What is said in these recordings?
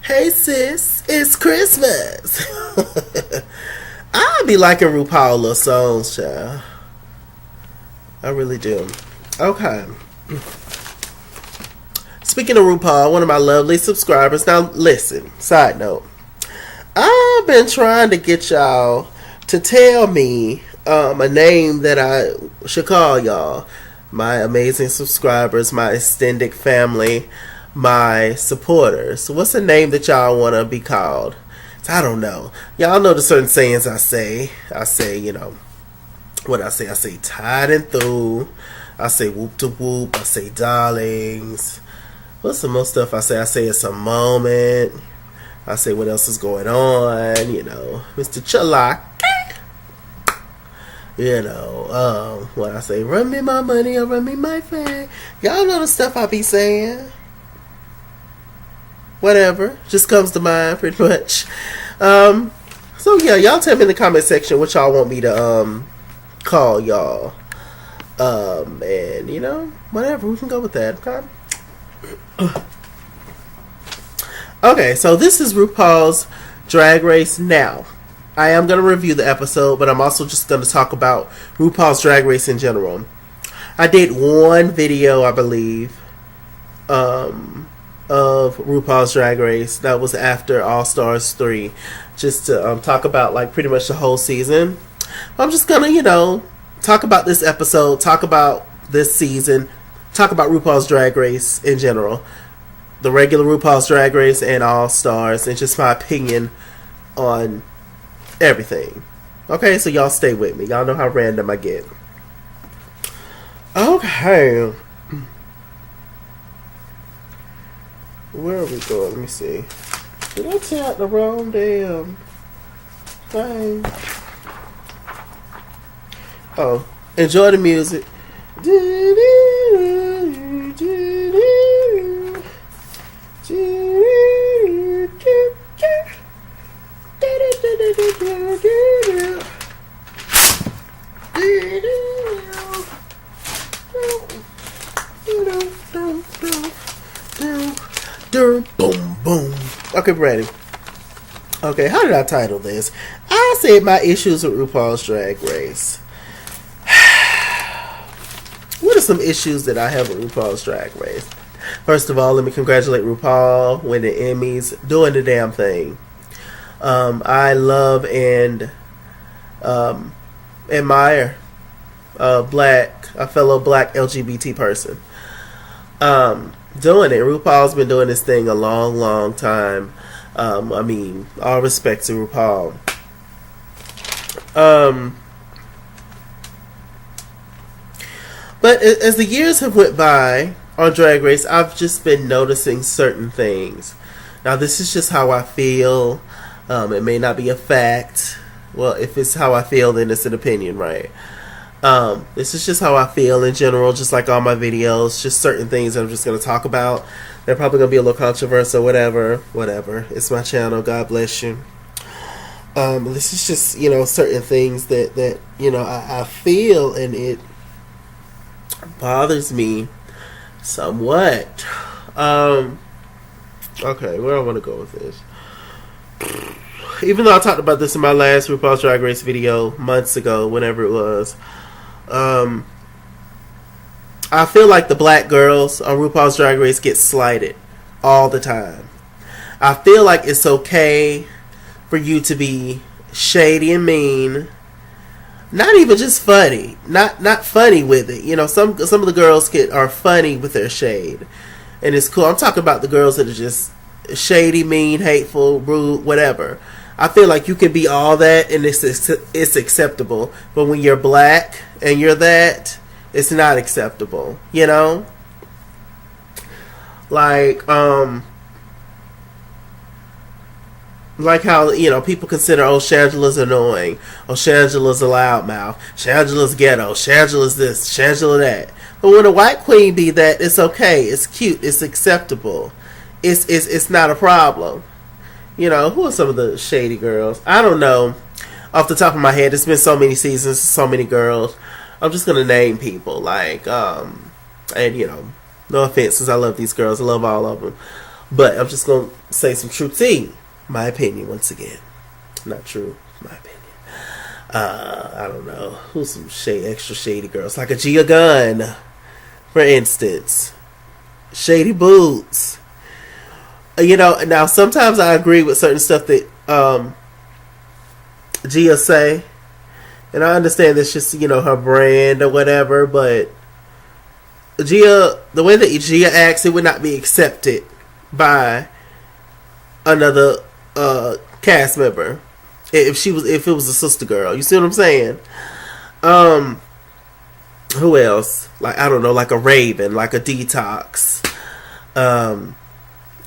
Hey sis, it's Christmas. I be liking Rupaul little songs, child. I really do. Okay. Speaking of Rupaul, one of my lovely subscribers. Now listen, side note. I've been trying to get y'all to tell me a name that I should call y'all. My amazing subscribers, my extended family, my supporters. What's a name that y'all want to be called? I don't know. Y'all know the certain sayings I say. I say, what I say. I say tied and through. I say whoop to whoop. I say darlings. What's some more stuff I say? I say it's a moment. I say what else is going on. Mr. Chalak. What I say, run me my money or run me my fame. Y'all know the stuff I be saying. Whatever. Just comes to mind pretty much. So yeah, y'all tell me in the comment section what y'all want me to call y'all. And whatever, we can go with that, okay? Okay, so this is RuPaul's Drag Race Now. I am going to review the episode, but I'm also just going to talk about RuPaul's Drag Race in general. I did one video, I believe, of RuPaul's Drag Race. That was after All Stars 3, just to talk about like pretty much the whole season. I'm just going to, talk about this episode, talk about this season, talk about RuPaul's Drag Race in general. The regular RuPaul's Drag Race and All Stars, and just my opinion on everything. Okay, so y'all stay with me. Y'all know how random I get. Okay. Where are we going? Let me see. Did I tap the wrong damn thing? Oh, enjoy the music. Boom, boom. Okay, ready. Okay, how did I title this? I said my issues with RuPaul's Drag Race. What are some issues that I have with RuPaul's Drag Race? First of all, let me congratulate RuPaul winning Emmys, doing the damn thing. I love and admire a fellow black LGBT person. Doing it. RuPaul's been doing this thing a long, long time. All respect to RuPaul. But as the years have went by on Drag Race, I've just been noticing certain things. Now, this is just how I feel. It may not be a fact. Well, if it's how I feel, then it's an opinion, right? This is just how I feel in general, just like all my videos, just certain things that I'm just going to talk about. They're probably going to be a little controversial, whatever. It's my channel, God bless you. This is just, certain things that I feel, and it bothers me somewhat. Okay, where I want to go with this. Even though I talked about this in my last RuPaul's Drag Race video months ago, whenever it was, I feel like the black girls on RuPaul's Drag Race get slighted all the time. I feel like it's okay for you to be shady and mean, not even just funny, not funny with it. Some of the girls are funny with their shade, and it's cool. I'm talking about the girls that are just shady, mean, hateful, rude, whatever. I feel like you can be all that and it's acceptable. But when you're black and you're that, it's not acceptable. Like how, people consider, Shangela's annoying. Shangela's a loudmouth. Shangela's ghetto. Shangela's this. Shangela that. But when a white queen be that, it's okay. It's cute. It's acceptable. It's not a problem. Who are some of the shady girls? I don't know. Off the top of my head, it's been so many seasons, so many girls. I'm just gonna name people no offense, since I love these girls, I love all of them. But I'm just gonna say some true tea. My opinion, once again, not true. My opinion. I don't know who's some extra shady girls like a Gia Gunn, for instance. Shady Boots. Now sometimes I agree with certain stuff that Gia say, and I understand that's just her brand or whatever. But Gia, the way that Gia acts, it would not be accepted by another cast member if it was a sister girl. You see what I'm saying? Who else? Like, I don't know, like a Raven, like a Detox.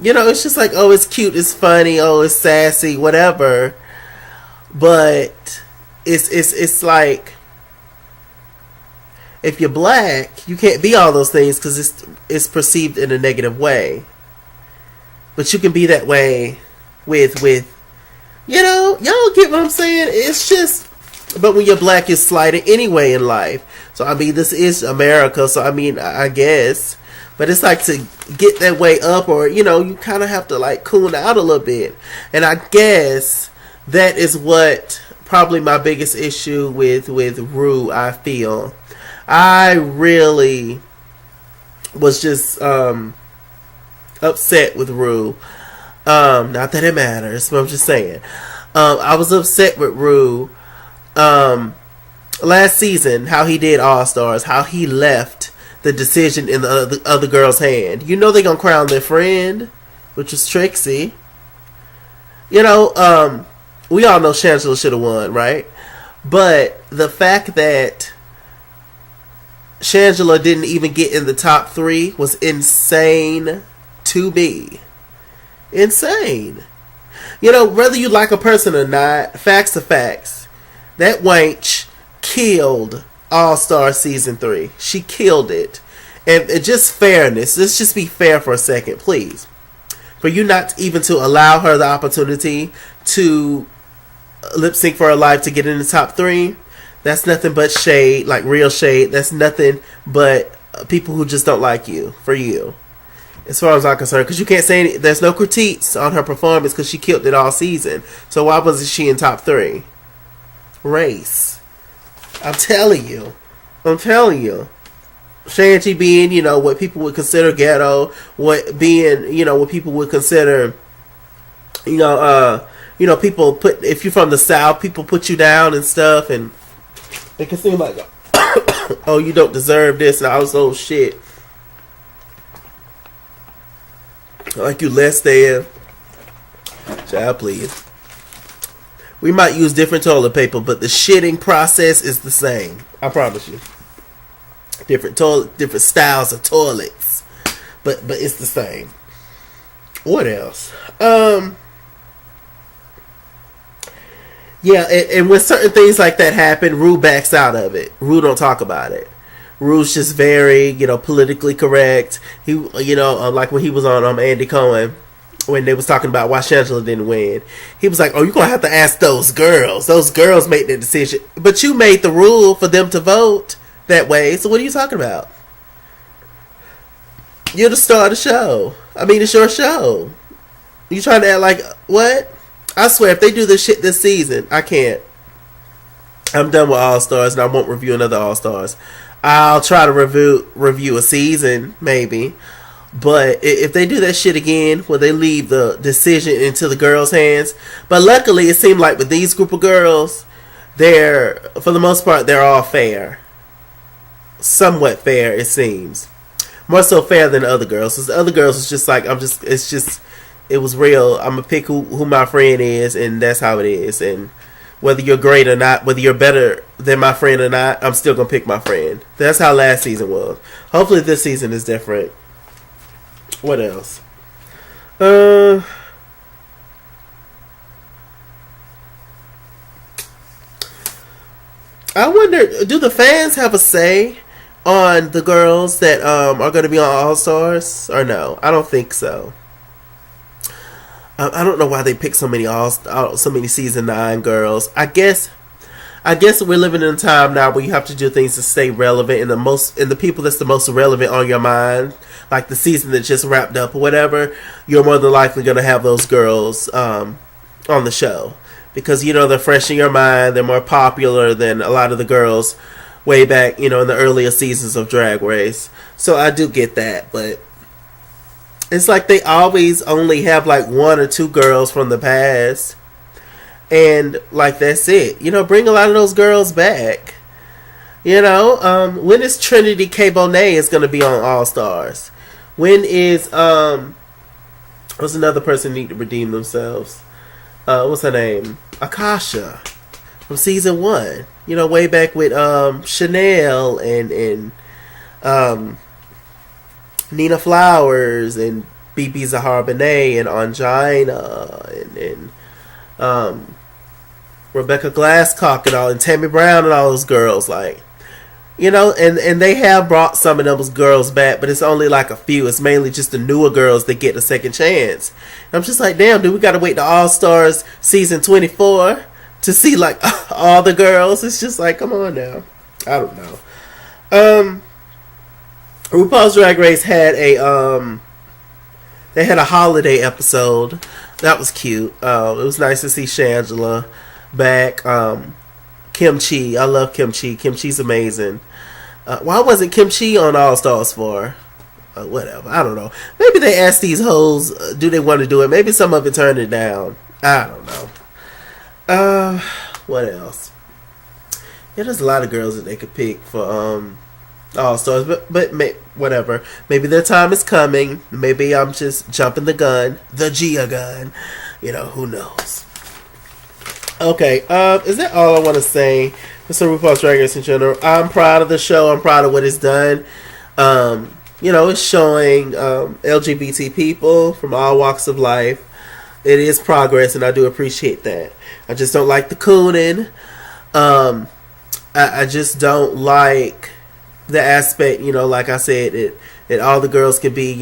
It's just like, oh, it's cute, it's funny, oh, it's sassy, whatever. But it's like, if you're black, you can't be all those things because it's perceived in a negative way. But you can be that way with y'all get what I'm saying? It's just, but when you're black, you're slighted anyway in life. So I mean, this is America, so I mean, I guess. But it's like, to get that way up, or you kind of have to like coon out a little bit. And I guess that is what probably my biggest issue with Rue. I feel I really was just upset with Rue. Not that it matters, but I'm just saying. I was upset with Rue last season, how he did All Stars, how he left the decision in the other girl's hand. They're gonna crown their friend, which was Trixie. We all know Shangela should have won, right? But the fact that Shangela didn't even get in the top 3 was insane to me. Insane. Whether you like a person or not, facts are facts. That wench killed All-Star Season 3. She killed it. And just fairness. Let's just be fair for a second, please. For you not even to allow her the opportunity to lip sync for her life to get in the top 3, that's nothing but shade, like real shade. That's nothing but people who just don't like you, for you. As far as I'm concerned, because you can't say there's no critiques on her performance because she killed it all season. So why wasn't she in top 3? Race. I'm telling you. Shanty being, what people would consider ghetto, what people would consider, people put, if you're from the South, people put you down and stuff, and it can seem like, oh, you don't deserve this, and I was, oh shit. Like you less than. Child, please. We might use different toilet paper, but the shitting process is the same. I promise you. Different styles of toilets, but it's the same. What else? Yeah, and when certain things like that happen, Rue backs out of it. Rue don't talk about it. Rue's just very, politically correct. He, like when he was on Andy Cohen, when they was talking about why Shangela didn't win, he was like, "Oh, you're gonna have to ask those girls. Those girls made the decision, but you made the rule for them to vote that way. So what are you talking about? You're the star of the show. I mean, it's your show. You trying to act like what? I swear, if they do this shit this season, I can't. I'm done with All Stars, and I won't review another All Stars. I'll try to review a season, maybe. But if they do that shit again, where they leave the decision into the girls' hands. But luckily, it seemed like with these group of girls, they're, for the most part, they're all fair. Somewhat fair, it seems. More so fair than the other girls. Because the other girls is just like, it was real. I'm going to pick who my friend is, and that's how it is. And whether you're great or not, whether you're better than my friend or not, I'm still going to pick my friend. That's how last season was. Hopefully this season is different. What else? I wonder, do the fans have a say on the girls that are going to be on All Stars, or no? I don't think so. I don't know why they pick so many season 9 girls. I guess I guess we're living in a time now where you have to do things to stay relevant, and the people that's the most relevant on your mind, like the season that just wrapped up or whatever, you're more than likely going to have those girls on the show because they're fresh in your mind. They're more popular than a lot of the girls way back, in the earlier seasons of Drag Race. So I do get that, but it's like they always only have like one or two girls from the past. And like that's it. Bring a lot of those girls back. When is Trinity K. Bonet is going to be on All Stars? When is what's another person need to redeem themselves? What's her name? Akasha from season 1. Way back with Chanel and Nina Flowers and BB Zahara Benet and Angina and Rebecca Glasscock and all, and Tammy Brown and all those girls, and they have brought some of those girls back, but it's only like a few. It's mainly just the newer girls that get a second chance. And I'm just like, damn, dude, we gotta wait to All Stars season 24 to see like all the girls. It's just like, come on now. I don't know. RuPaul's Drag Race had they had a holiday episode. That was cute. It was nice to see Shangela back. Kimchi, I love Kimchi. Kimchi's amazing. Why wasn't Kimchi on All Stars for? Whatever, I don't know. Maybe they asked these hoes, do they want to do it? Maybe some of it turned it down. I don't know. What else? Yeah, there's a lot of girls that they could pick for All Stars, but whatever. Maybe their time is coming. Maybe I'm just jumping the gun, the Gia gun. Who knows? Okay, is that all I want to say for RuPaul's Drag Race in general? I'm proud of the show. I'm proud of what it's done. It's showing LGBT people from all walks of life. It is progress, and I do appreciate that. I just don't like the cooning. I just don't like the aspect, like I said, it all the girls can be,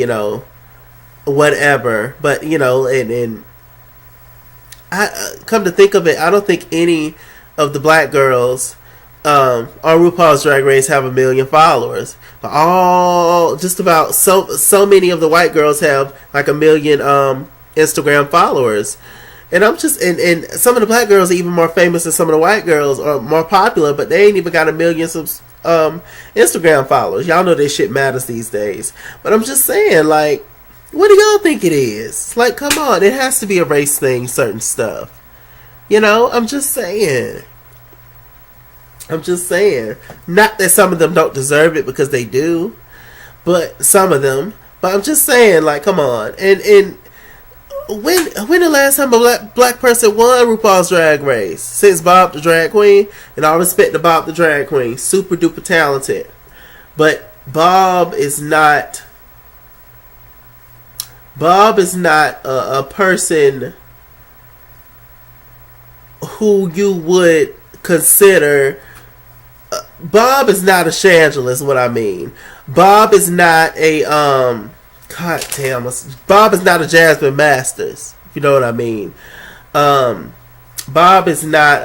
whatever. But, and I come to think of it, I don't think any of the black girls on RuPaul's Drag Race have 1 million followers. But just about so many of the white girls have like 1 million Instagram followers. And I'm just and some of the black girls are even more famous than some of the white girls, or more popular, but they ain't even got 1 million Instagram followers. Y'all know this shit matters these days. But I'm just saying, like, what do y'all think it is? Like, come on, it has to be a race thing, certain stuff. I'm just saying. Not that some of them don't deserve it, because they do. But some of them. But I'm just saying, like, come on. And when the last time a black person won RuPaul's Drag Race? Since Bob the Drag Queen. And I respect the Bob the Drag Queen. Super duper talented. But Bob is not a person who you would consider. Bob is not a Shangela, is what I mean. Bob is not a God damn, Bob is not a Jasmine Masters, if you know what I mean. Bob is not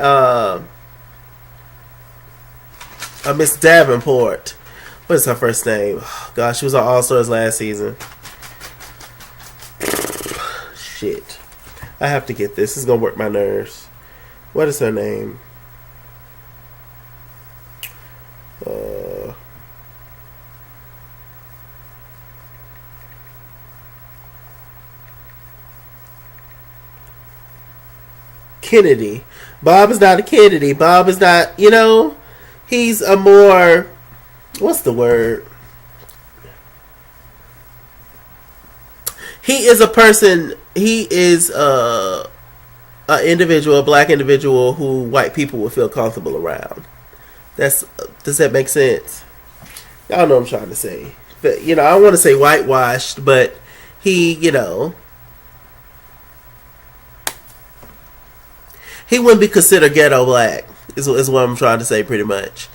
a Miss Davenport. What is her first name? Oh, gosh, she was on All Stars last season. Shit. I have to get this. This is going to work my nerves. What is her name? Kennedy. Bob is not a Kennedy. Bob is not, he's a more, what's the word? He is a person, he is a individual, a black individual who white people would feel comfortable around. Does that make sense? Y'all know what I'm trying to say. But, I don't want to say whitewashed, but he, he wouldn't be considered ghetto black, is what I'm trying to say pretty much.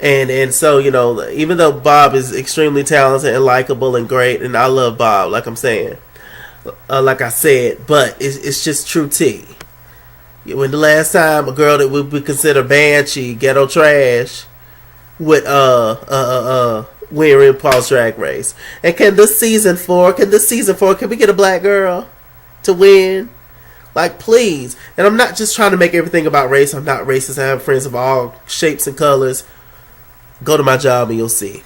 And so, even though Bob is extremely talented and likable and great, and I love Bob, like I'm saying, like I said, but it's just true tea. When the last time a girl that would be considered banshee, ghetto trash, would win RuPaul's Drag Race? And can this season 4, can we get a black girl to win? Like, please. And I'm not just trying to make everything about race. I'm not racist. I have friends of all shapes and colors. Go to my job and you'll see.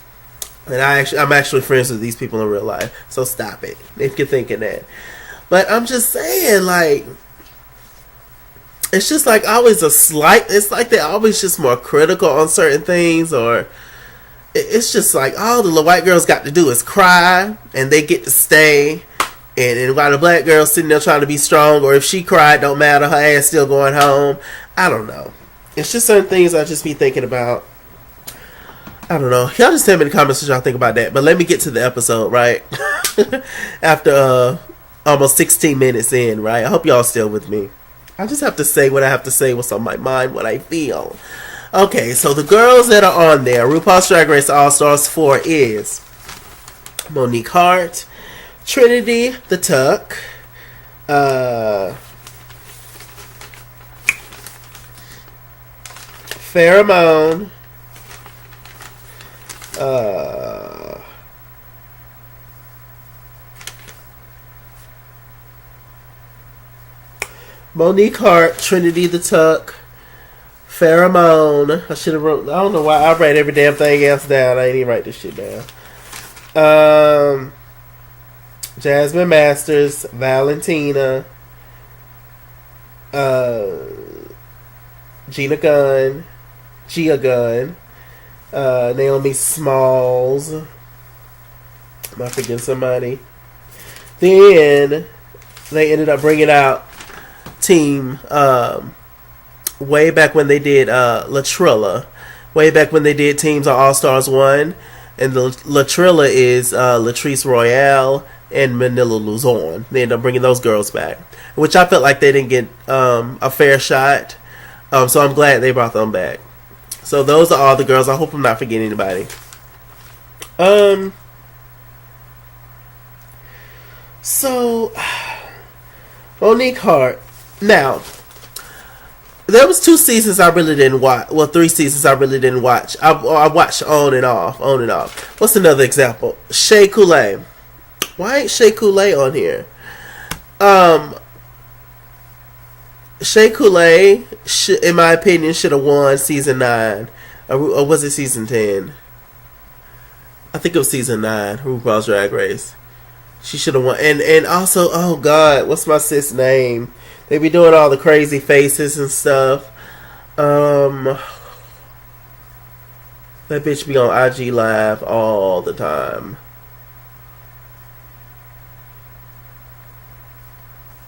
And I'm actually friends with these people in real life. So stop it if you're thinking that. But I'm just saying, like, it's just like always it's like they're always just more critical on certain things, or it's just like all the white girls got to do is cry and they get to stay. And while the black girl's sitting there trying to be strong, or if she cried, don't matter, her ass still going home. I don't know. It's just certain things I just be thinking about. I don't know. Y'all just tell me in the comments what y'all think about that. But let me get to the episode, right? After almost 16 minutes in, right? I hope y'all still with me. I just have to say what I have to say, what's on my mind, what I feel. Okay, so the girls that are on there, RuPaul's Drag Race All-Stars 4 is Monique Hart, Trinity the Tuck, Pheromone, Monique Hart, Trinity the Tuck, Pheromone. I should have wrote. I don't know why I write every damn thing else down. I ain't even write this shit down. Jasmine Masters, Valentina, Gia Gunn, Naomi Smalls. Am I forgetting somebody? Then they ended up bringing out team way back when they did Latrilla. Way back when they did teams on All Stars 1. And the Latrilla is Latrice Royale and Manila Luzon. They ended up bringing those girls back, which I felt like they didn't get a fair shot. So I'm glad they brought them back. So those are all the girls. I hope I'm not forgetting anybody. So Monique Hart. Now, there was 2 seasons I really didn't watch. Well, 3 seasons I really didn't watch. I watched on and off. What's another example? Shea Coulee. Why ain't Shea Coulee on here? Shea Coulee, in my opinion, should have won season 9. Or was it season 10? I think it was season 9, RuPaul's Drag Race. She should have won. And also, oh God, what's my sis' name? They be doing all the crazy faces and stuff. That bitch be on IG Live all the time.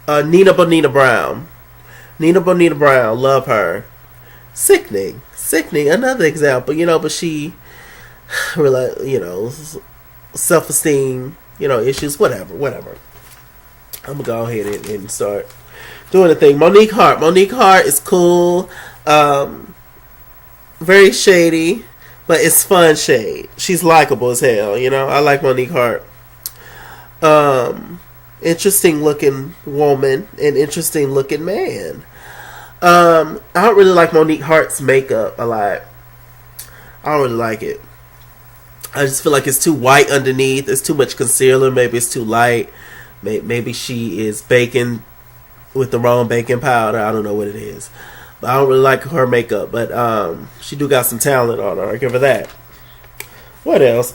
Nina Bonita Brown. Love her. Sickening. Another example, but she, self-esteem, issues, whatever. I'm gonna go ahead and start doing the thing. Monique Hart is cool. Very shady, but it's fun shade. She's likable as hell, I like Monique Hart. Interesting looking woman and interesting looking man. I don't really like Monique Hart's makeup a lot. I don't really like it. I just feel like it's too white underneath. It's too much concealer. Maybe it's too light. Maybe she is baking with the wrong baking powder. I don't know what it is. But I don't really like her makeup. But she do got some talent on her. I give her that. What else?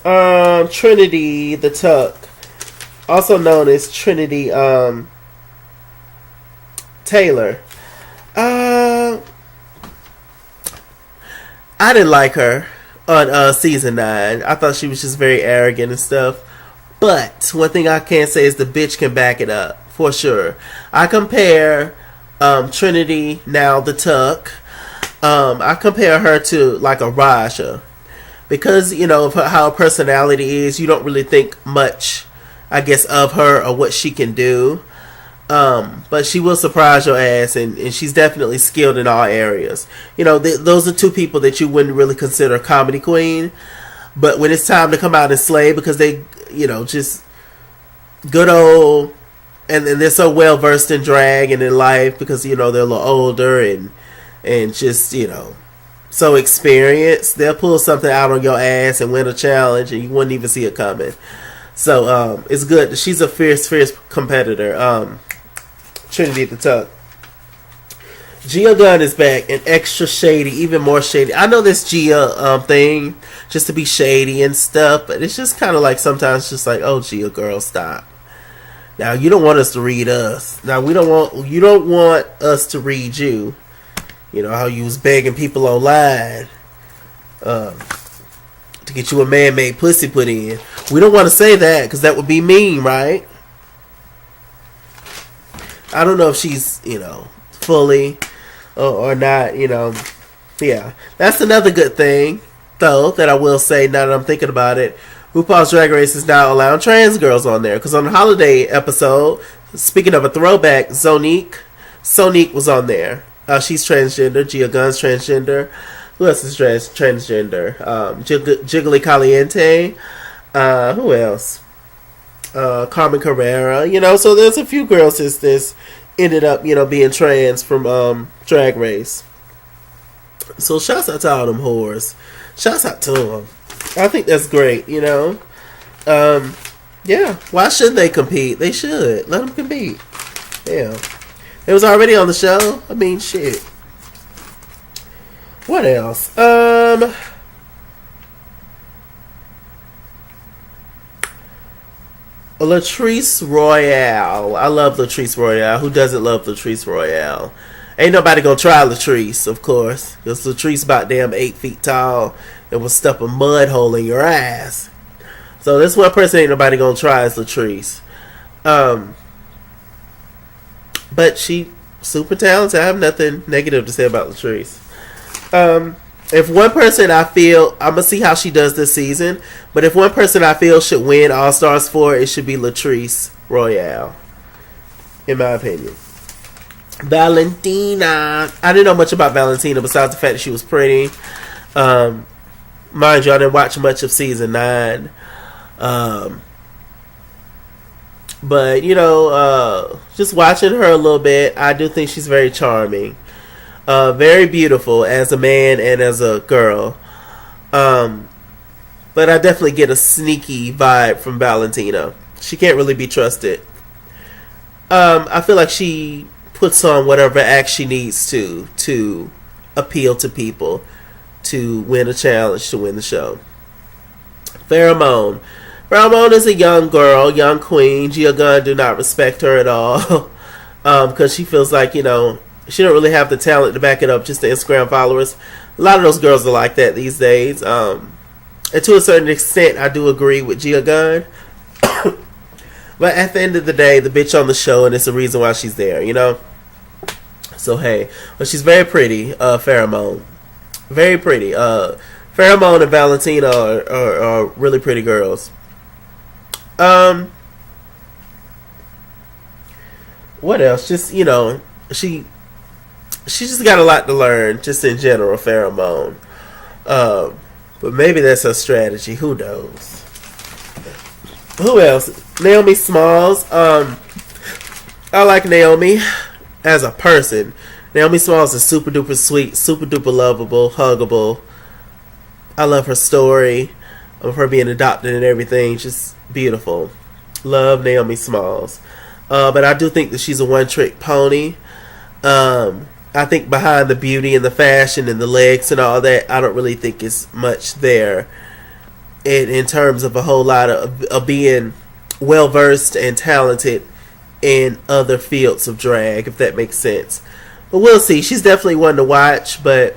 Trinity the Tuck, also known as Trinity Taylor. I didn't like her on season 9. I thought she was just very arrogant and stuff. But one thing I can say is the bitch can back it up for sure. I compare Trinity, now the Tuck. I compare her to like a Raja, because of how her personality is. You don't really think much, I guess, of her or what she can do. But she will surprise your ass, and she's definitely skilled in all areas. Those are 2 people that you wouldn't really consider a comedy queen. But when it's time to come out and slay, because they, just good old and they're so well versed in drag and in life because they're a little older and just so experienced. They'll pull something out on your ass and win a challenge, and you wouldn't even see it coming. So it's good. She's a fierce competitor. Trinity the Tuck. Gia Gunn is back and extra shady, even more shady. I know this Gia thing just to be shady and stuff, but it's just kind of like sometimes just like, oh Gia girl, stop. Now you don't want us to read us. Now you don't want us to read you. You know how you was begging people online to get you a man-made pussy put in. We don't want to say that because that would be mean, right? I don't know if she's fully or not, yeah. That's another good thing, though, that I will say now that I'm thinking about it. RuPaul's Drag Race is now allowing trans girls on there. Because on the holiday episode, speaking of a throwback, Sonique was on there. She's transgender. Gia Gunn's transgender. Who else is transgender? Jiggly Caliente. Who else? Carmen Carrera. So there's a few girls that's ended up, being trans from Drag Race. So shouts out to all them whores. Shouts out to them. I think that's great, yeah. Why shouldn't they compete? They should. Let them compete. Yeah. It was already on the show. I mean, shit. What else? Latrice Royale. I love Latrice Royale. Who doesn't love Latrice Royale? Ain't nobody gonna try Latrice, of course. Because Latrice about damn 8 feet tall and will stuff a mud hole in your ass. So this one person ain't nobody gonna try is Latrice. But she super talented. I have nothing negative to say about Latrice. If one person I feel, I'm gonna see how she does this season, but if one person I feel should win All Stars 4, it should be Latrice Royale, in my opinion. Valentina. I didn't know much about Valentina besides the fact that she was pretty. Mind you, I didn't watch much of season 9. But, just watching her a little bit, I do think she's very charming. Very beautiful as a man and as a girl. But I definitely get a sneaky vibe from Valentina. She can't really be trusted. I feel like she puts on whatever act she needs to appeal to people, to win a challenge, to win the show. Pheromone. Pheromone is a young girl, young queen. Gia Gunn do not respect her at all. Because she feels like, she don't really have the talent to back it up, just the Instagram followers. A lot of those girls are like that these days. And to a certain extent, I do agree with Gia Gunn. But at the end of the day, the bitch on the show, and it's the reason why she's there, So, hey. But she's very pretty, Pheromone. Very pretty. Pheromone and Valentina are really pretty girls. What else? Just, she just got a lot to learn, just in general, Pheromone. But maybe that's her strategy. Who knows? Who else? Naomi Smalls. I like Naomi as a person. Naomi Smalls is super duper sweet, super duper lovable, huggable. I love her story of her being adopted and everything. Just beautiful. Love Naomi Smalls. But I do think that she's a one-trick pony. I think behind the beauty and the fashion and the legs and all that, I don't really think it's much there in terms of a whole lot of being well-versed and talented in other fields of drag, if that makes sense. But we'll see. She's definitely one to watch, but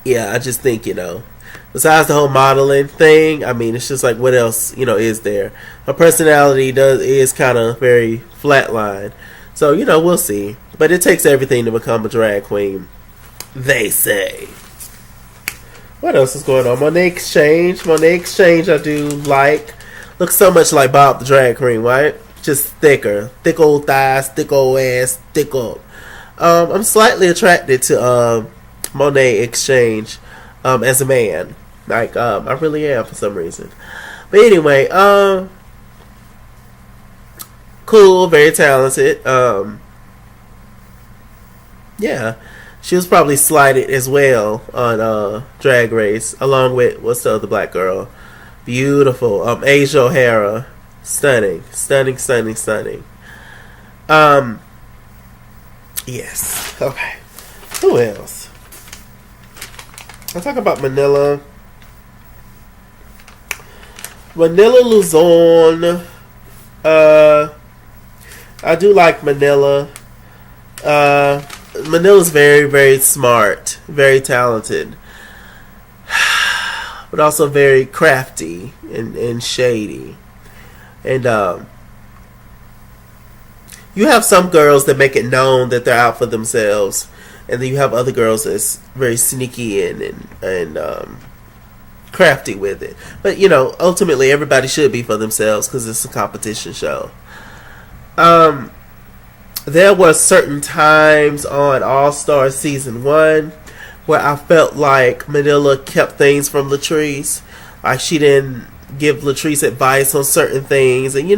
yeah, I just think, besides the whole modeling thing, I mean, it's just like, what else, is there? Her personality is kind of very flatline. So, we'll see. But it takes everything to become a drag queen, they say. What else is going on? Monet Exchange. Monet Exchange I do like. Looks so much like Bob the Drag Queen, right? Just thicker. Thick old thighs, thick old ass, thick up. I'm slightly attracted to Monet Exchange as a man. Like, I really am for some reason. But anyway, cool, very talented. Yeah, she was probably slighted as well on Drag Race, along with what's the other black girl? Beautiful, Asia O'Hara, stunning, stunning, stunning, stunning. Yes. Okay. Who else? I'll talk about Manila. Manila Luzon. I do like Manila. Manila's very, very smart, very talented, but also very crafty and shady. And you have some girls that make it known that they're out for themselves, and then you have other girls that's very sneaky and crafty with it. But ultimately, everybody should be for themselves because it's a competition show. There were certain times on All Star Season 1 where I felt like Manila kept things from Latrice. Like she didn't give Latrice advice on certain things. And,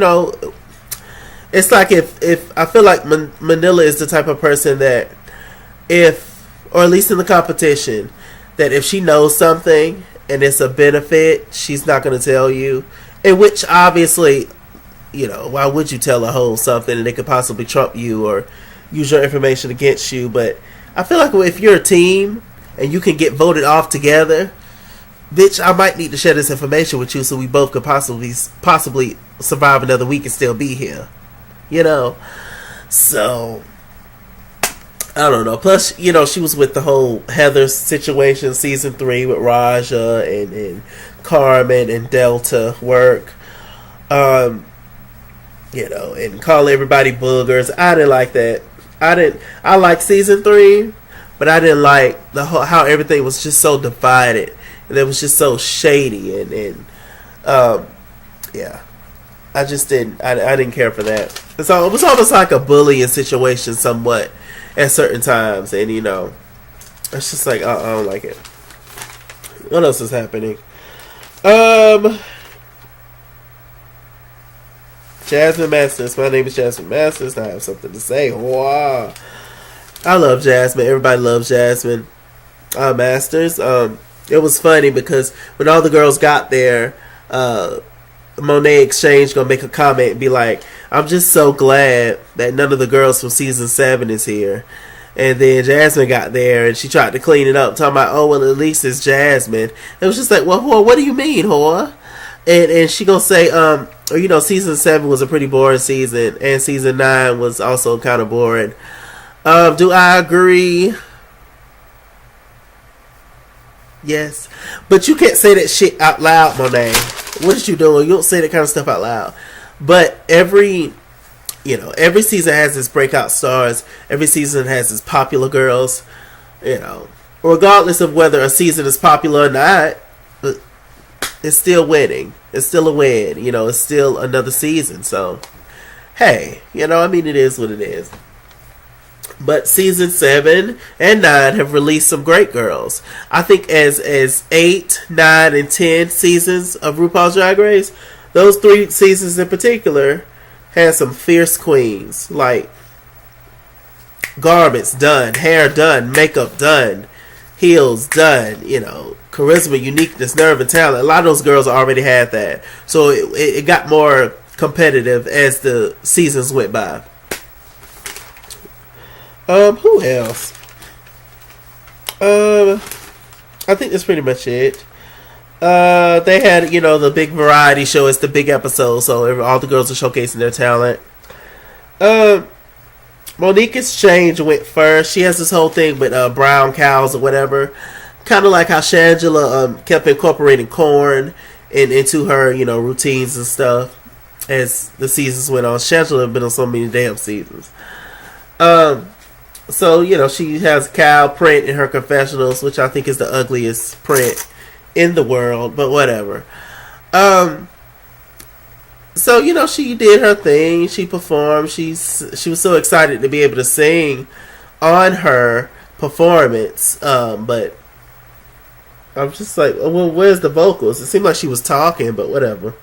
it's like if I feel like Manila is the type of person that or at least in the competition, that if she knows something and it's a benefit, she's not going to tell you. In which, obviously, why would you tell a hoe something and they could possibly trump you or use your information against you? But I feel like if you're a team and you can get voted off together, bitch, I might need to share this information with you so we both could possibly survive another week and still be here. So I don't know. Plus, she was with the whole Heather situation, season 3 with Raja and Carmen and Delta work. And call everybody boogers. I didn't like that. I liked season 3, but I didn't like how everything was just so divided. And it was just so shady and yeah. I just didn't. I didn't care for that. So it was almost like a bullying situation, somewhat, at certain times, and it's just like I don't like it. What else is happening? Jasmine Masters. My name is Jasmine Masters. I have something to say. Wow. I love Jasmine. Everybody loves Jasmine Masters. It was funny because when all the girls got there, Monet Exchange gonna make a comment and be like, I'm just so glad that none of the girls from season 7 is here. And then Jasmine got there and she tried to clean it up, talking about, oh, well, at least it's Jasmine. It was just like, well, whore, what do you mean, whore? And she gonna say, season 7 was a pretty boring season, and season 9 was also kind of boring. Do I agree? Yes. But you can't say that shit out loud, Monet. What is you doing? You don't say that kind of stuff out loud. But every season has its breakout stars. Every season has its popular girls. Regardless of whether a season is popular or not, it's still winning. It's still a win. It's still another season. So, hey, it is what it is. But season 7 and 9 have released some great girls. I think as 8, 9, and 10 seasons of RuPaul's Drag Race, those 3 seasons in particular had some fierce queens. Like garments done, hair done, makeup done, heels done, charisma, uniqueness, nerve, and talent. A lot of those girls already had that. So it got more competitive as the seasons went by. Who else? I think that's pretty much it. They had, the big variety show. It's the big episode, so all the girls are showcasing their talent. Monique Exchange went first. She has this whole thing with brown cows or whatever. Kind of like how Shangela kept incorporating corn into her, routines and stuff as the seasons went on. Shangela has been on so many damn seasons. So, she has cow print in her confessionals, which I think is the ugliest print in the world, but whatever. So, she did her thing. She performed. She was so excited to be able to sing on her performance. But I'm just like, well, where's the vocals? It seemed like she was talking, but whatever.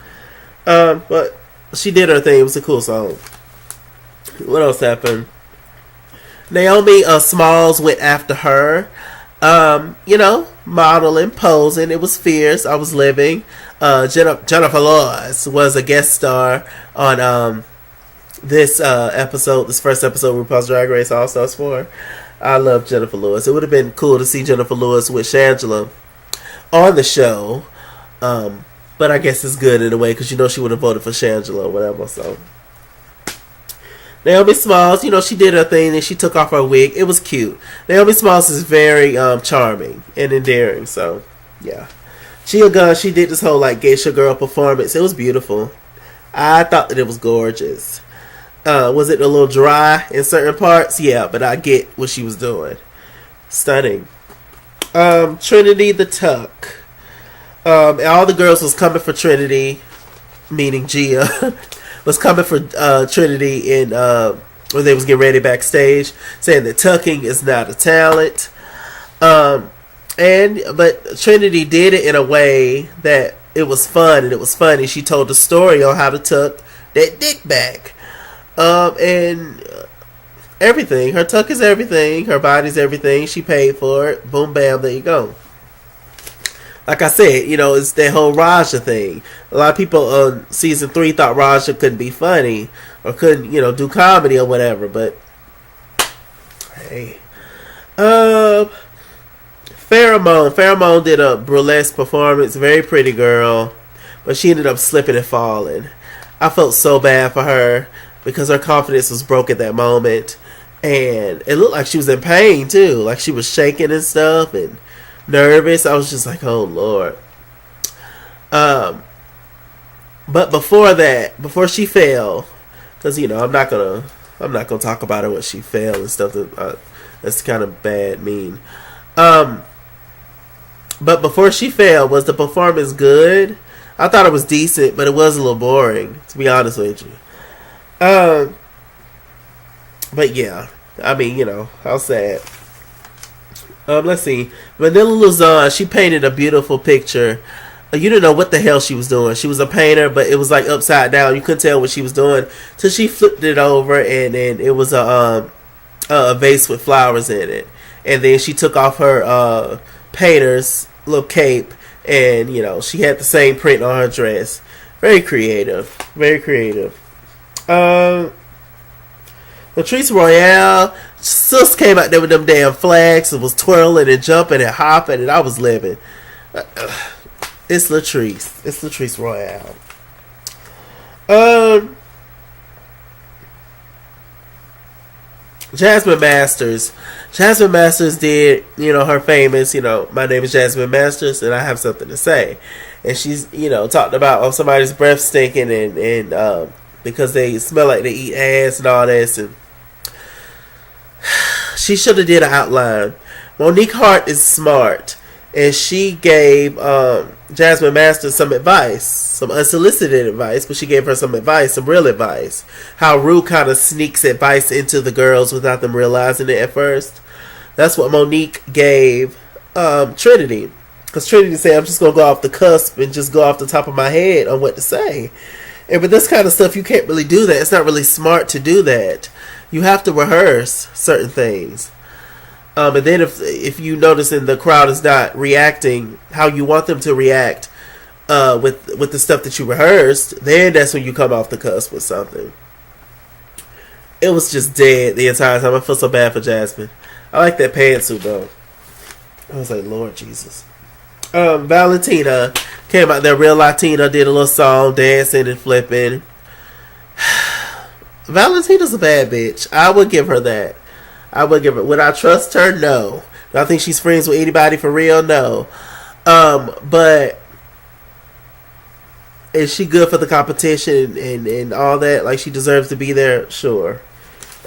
But she did her thing. It was a cool song. What else happened? Naomi Smalls went after her. Modeling, posing. It was fierce. I was living. Jennifer Lawrence was a guest star on this episode, this first episode of RuPaul's Drag Race All Stars 4. I love Jennifer Lewis. It would have been cool to see Jennifer Lewis with Shangela on the show. But I guess it's good in a way because she would have voted for Shangela or whatever. So Naomi Smalls, she did her thing and she took off her wig. It was cute. Naomi Smalls is very charming and endearing. So yeah, she did this whole like geisha girl performance. It was beautiful. I thought that it was gorgeous. Was it a little dry in certain parts? Yeah, but I get what she was doing. Stunning. Trinity the Tuck. All the girls was coming for Trinity, meaning Gia, was coming for Trinity in when they was getting ready backstage, saying that tucking is not a talent. But Trinity did it in a way that it was fun and it was funny. She told the story on how to tuck that dick back. And everything. Her tuck is everything. Her body's everything. She paid for it. Boom, bam, there you go. Like I said, it's that whole Raja thing. A lot of people on season 3 thought Raja couldn't be funny or couldn't, do comedy or whatever. But hey, Pheromone did a burlesque performance. Very pretty girl, but she ended up slipping and falling. I felt so bad for her because her confidence was broke at that moment, and it looked like she was in pain too. Like she was shaking and stuff and nervous. I was just like, oh Lord. But before she fell, because I'm not gonna talk about her when she fell and stuff. That's kind of bad, mean. But before she fell, was the performance good? I thought it was decent, but it was a little boring, to be honest with you. But yeah, I mean, how sad. Let's see. Vanilla Luzon, she painted a beautiful picture. You didn't know what the hell she was doing. She was a painter, but it was like upside down. You couldn't tell what she was doing till she flipped it over, and it was a vase with flowers in it. And then she took off her painter's little cape, and she had the same print on her dress. Very creative. Very creative. Latrice Royale, sis came out there with them damn flags and was twirling and jumping and hopping, and I was living. It's Latrice. It's Latrice Royale. Jasmine Masters. Jasmine Masters did, her famous, my name is Jasmine Masters and I have something to say. And she's, talked about somebody's breath stinking and because they smell like they eat ass and all this. And she should have did an outline. Monique Hart is smart. And she gave Jasmine Masters some advice. Some unsolicited advice. But she gave her some advice. Some real advice. How Rue kind of sneaks advice into the girls without them realizing it at first. That's what Monique gave Trinity. Because Trinity said, I'm just going to go off the cusp and just go off the top of my head on what to say. And with this kind of stuff, you can't really do that. It's not really smart to do that. You have to rehearse certain things. And then if you notice and the crowd is not reacting how you want them to react with the stuff that you rehearsed, then that's when you come off the cusp with something. It was just dead the entire time. I feel so bad for Jasmine. I like that pantsuit though. I was like, Lord Jesus. Valentina came out there real Latina, did a little song, dancing and flipping. Valentina's a bad bitch. I would give her that. Would I trust her? No. Do I think she's friends with anybody for real? No. But is she good for the competition and all that? Like she deserves to be there? Sure.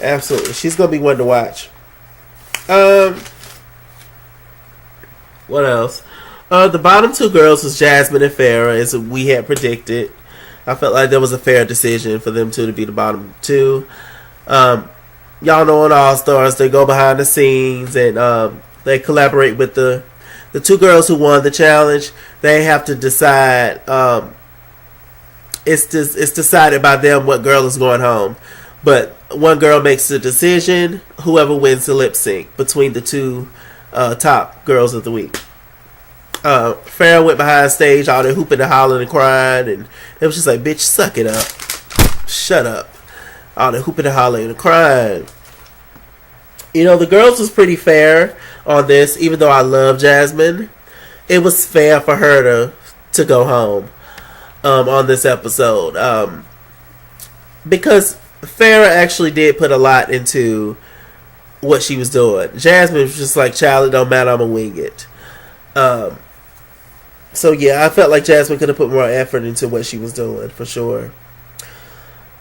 Absolutely. She's gonna be one to watch. What else? The bottom two girls was Jasmine and Farrah, as we had predicted. I felt like there was a fair decision for them two to be the bottom two. Y'all know on All Stars, they go behind the scenes and they collaborate with the two girls who won the challenge. They have to decide. It's decided by them what girl is going home. But one girl makes the decision. Whoever wins the lip sync between the two top girls of the week. Farrah went behind stage, all there hooping and hollering and crying, and it was just like, bitch, suck it up. Shut up. All there hooping and hollering and crying. You know, the girls was pretty fair on this, even though I love Jasmine. It was fair for her to go home on this episode. Because Farrah actually did put a lot into what she was doing. Jasmine was just like, child, it don't matter, I'm going to wing it. So yeah, I felt like Jasmine could have put more effort into what she was doing, for sure.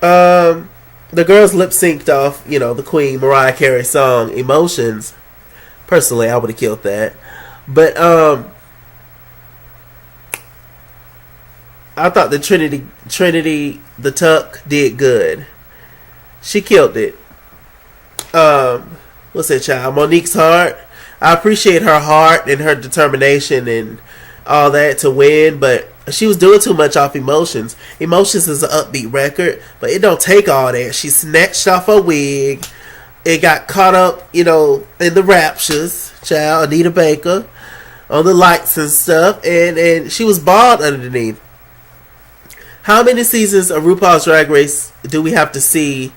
The girls lip synced off, you know, the Queen Mariah Carey song "Emotions." Personally, I would have killed that, but I thought the Trinity the Tuck did good. She killed it. What's that child? Monique's heart. I appreciate her heart and her determination and all that to win, but she was doing too much off Emotions. Emotions is an upbeat record, but it don't take all that. She snatched off her wig. It got caught up, you know, in the raptures, child, Anita Baker, on the lights and stuff, and she was bald underneath. How many seasons of RuPaul's Drag Race do we have to see?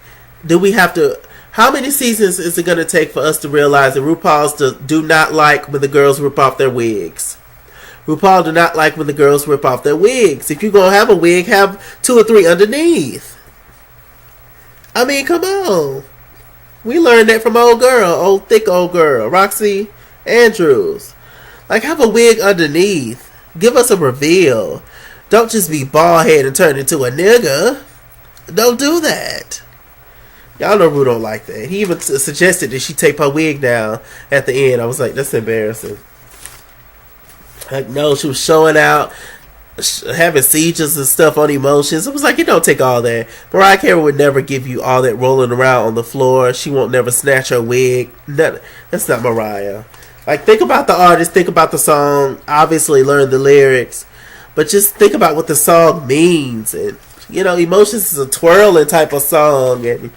How many seasons is it going to take for us to realize that RuPaul's do not like when the girls rip off their wigs? RuPaul do not like when the girls rip off their wigs. If you're going to have a wig, have 2 or 3 underneath. I mean, come on. We learned that from thick old girl, Roxy Andrews. Like, have a wig underneath. Give us a reveal. Don't just be bald head and turn into a nigga. Don't do that. Y'all know Ru don't like that. He even suggested that she tape her wig down at the end. I was like, that's embarrassing. Like, no, she was showing out, having seizures and stuff on Emotions. It was like, it don't take all that. Mariah Carey would never give you all that rolling around on the floor. She won't never snatch her wig. That's not Mariah. Like, think about the artist, think about the song, obviously learn the lyrics, but just think about what the song means. And, you know, Emotions is a twirling type of song, and,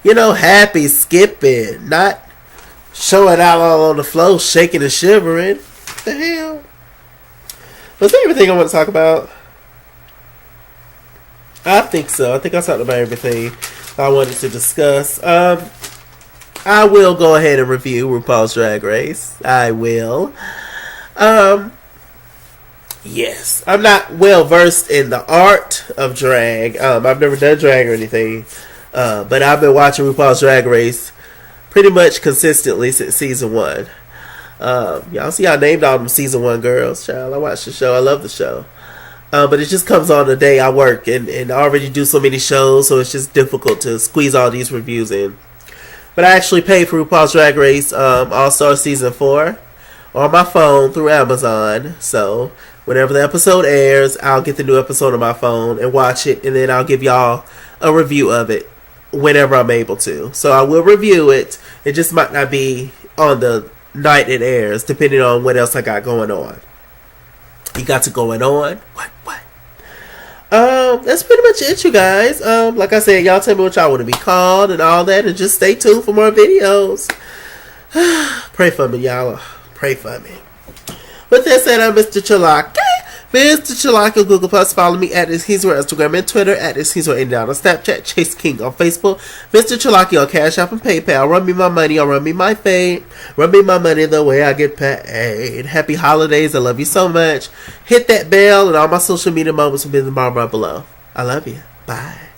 you know, happy, skipping, not showing out all on the floor, shaking and shivering. What the hell? Was that everything I want to talk about? I think so. I think I talked about everything I wanted to discuss. I will go ahead and review RuPaul's Drag Race. I will. Yes. I'm not well versed in the art of drag. I've never done drag or anything. But I've been watching RuPaul's Drag Race pretty much consistently since season 1. Y'all see I named all them season 1 girls, child. I watch the show. I love the show. But it just comes on the day I work and I already do so many shows, so it's just difficult to squeeze all these reviews in. But I actually paid for RuPaul's Drag Race All-Star Season 4 on my phone through Amazon. So whenever the episode airs, I'll get the new episode on my phone and watch it, and then I'll give y'all a review of it whenever I'm able to. So I will review it. It just might not be on the night it airs, depending on what else I got going on. You got to going on? What? That's pretty much it, you guys. Like I said, y'all tell me what y'all want to be called and all that, and just stay tuned for more videos. Pray for me, y'all. Pray for me. With that said, I'm Mr. Chalaki. Mr. Chalaki on Google Plus. Follow me at He's on Instagram and Twitter, at He's on Snapchat, Chase King on Facebook, Mr. Chalaki on Cash App and PayPal. Run me my money or run me my fame. Run me my money the way I get paid. Happy holidays. I love you so much. Hit that bell and all my social media moments will be in the bar right below. I love you. Bye.